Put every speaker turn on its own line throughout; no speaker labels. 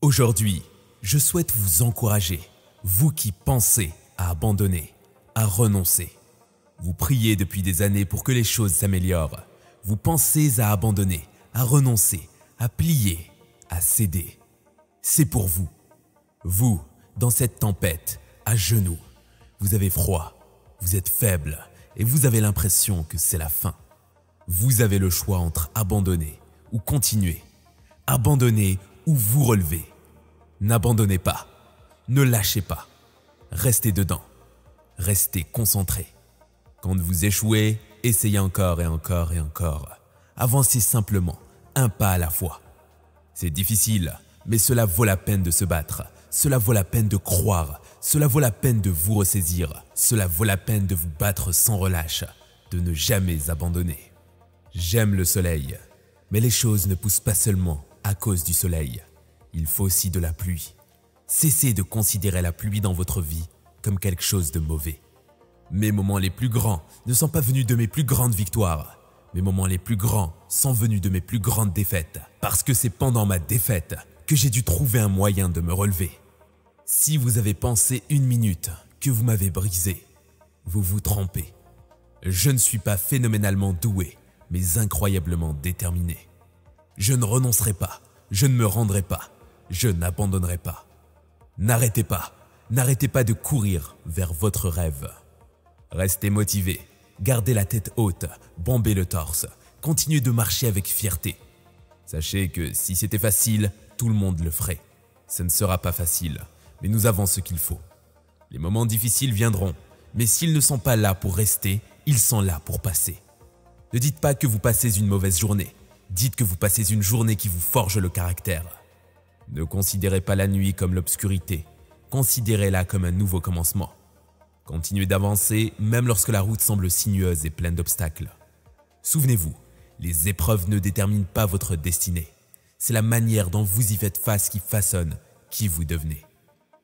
Aujourd'hui, je souhaite vous encourager, vous qui pensez à abandonner, à renoncer. Vous priez depuis des années pour que les choses s'améliorent. Vous pensez à abandonner, à renoncer, à plier, à céder. C'est pour vous. Vous, dans cette tempête, à genoux. Vous avez froid, vous êtes faible et vous avez l'impression que c'est la fin. Vous avez le choix entre abandonner ou continuer. Abandonner ou vous relever. N'abandonnez pas, ne lâchez pas. Restez dedans, restez concentré. Quand vous échouez, essayez encore et encore et encore. Avancez simplement, un pas à la fois. C'est difficile, mais cela vaut la peine de se battre. Cela vaut la peine de croire. Cela vaut la peine de vous ressaisir. Cela vaut la peine de vous battre sans relâche, de ne jamais abandonner. J'aime le soleil, mais les choses ne poussent pas seulement à cause du soleil. Il faut aussi de la pluie. Cessez de considérer la pluie dans votre vie comme quelque chose de mauvais. Mes moments les plus grands ne sont pas venus de mes plus grandes victoires. Mes moments les plus grands sont venus de mes plus grandes défaites. Parce que c'est pendant ma défaite que j'ai dû trouver un moyen de me relever. Si vous avez pensé une minute que vous m'avez brisé, vous vous trompez. Je ne suis pas phénoménalement doué, mais incroyablement déterminé. Je ne renoncerai pas, je ne me rendrai pas, je n'abandonnerai pas. N'arrêtez pas de courir vers votre rêve. Restez motivé, gardez la tête haute, bombez le torse, continuez de marcher avec fierté. Sachez que si c'était facile, tout le monde le ferait. Ce ne sera pas facile, mais nous avons ce qu'il faut. Les moments difficiles viendront, mais s'ils ne sont pas là pour rester, ils sont là pour passer. Ne dites pas que vous passez une mauvaise journée, dites que vous passez une journée qui vous forge le caractère. Ne considérez pas la nuit comme l'obscurité, considérez-la comme un nouveau commencement. Continuez d'avancer même lorsque la route semble sinueuse et pleine d'obstacles. Souvenez-vous, les épreuves ne déterminent pas votre destinée. C'est la manière dont vous y faites face qui façonne qui vous devenez.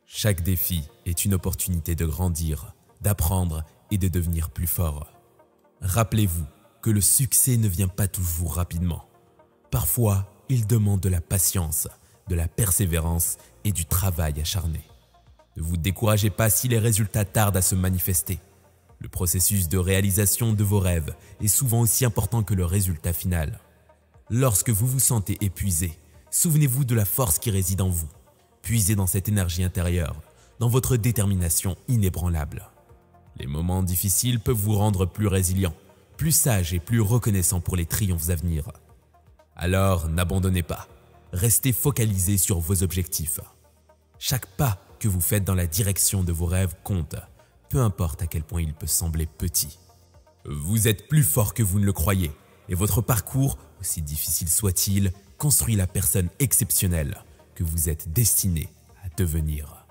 Chaque défi est une opportunité de grandir, d'apprendre et de devenir plus fort. Rappelez-vous que le succès ne vient pas toujours rapidement. Parfois, il demande de la patience, de la persévérance et du travail acharné. Ne vous découragez pas si les résultats tardent à se manifester. Le processus de réalisation de vos rêves est souvent aussi important que le résultat final. Lorsque vous vous sentez épuisé, souvenez-vous de la force qui réside en vous. Puisez dans cette énergie intérieure, dans votre détermination inébranlable. Les moments difficiles peuvent vous rendre plus résilient, plus sage et plus reconnaissant pour les triomphes à venir. Alors n'abandonnez pas, restez focalisé sur vos objectifs. Chaque pas que vous faites dans la direction de vos rêves compte, peu importe à quel point il peut sembler petit. Vous êtes plus fort que vous ne le croyez et votre parcours, aussi difficile soit-il, construit la personne exceptionnelle que vous êtes destiné à devenir.